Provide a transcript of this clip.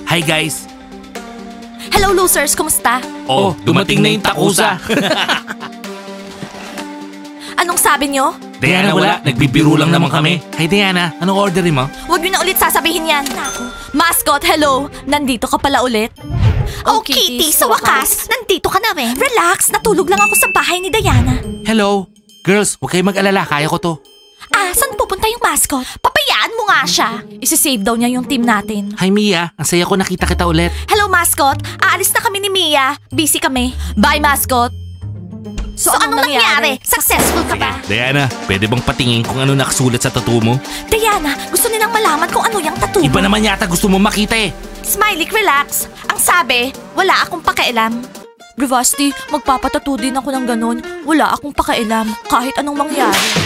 Hi guys! Hello losers, kumusta? Oh, dumating na yung takusa. Anong sabi nyo? Diana, wala. Nagbibiro lang naman kami. Hi Diana, anong orderin mo? Huwag nyo na ulit sasabihin yan. Mascot, hello. Nandito ka pala ulit? Oh, Kitty, sa wakas, nandito ka na rin. Relax, natulog lang ako sa bahay ni Diana. Hello? Girls, huwag kayong mag-alala. Kaya ko to. Ah, saan pupunta yung mascot? Papayaan mo nga siya. Isisave daw niya yung team natin. Hi Mia, ang saya ko nakita kita ulit. Hello, mascot. Aalis na kami ni Mia. Busy kami. Bye, mascot. So anong nangyari? Successful ka ba? Diana, pwede bang patingin kung ano nakasulat sa tattoo mo? Diana, gusto nilang malaman kung ano yung tattoo. Iba naman yata gusto mo makita eh. Smiley, relax. Ang sabi, wala akong pakialam. Bravasti, magpapatattoo din ako ng ganun. Wala akong pakialam kahit anong mangyari.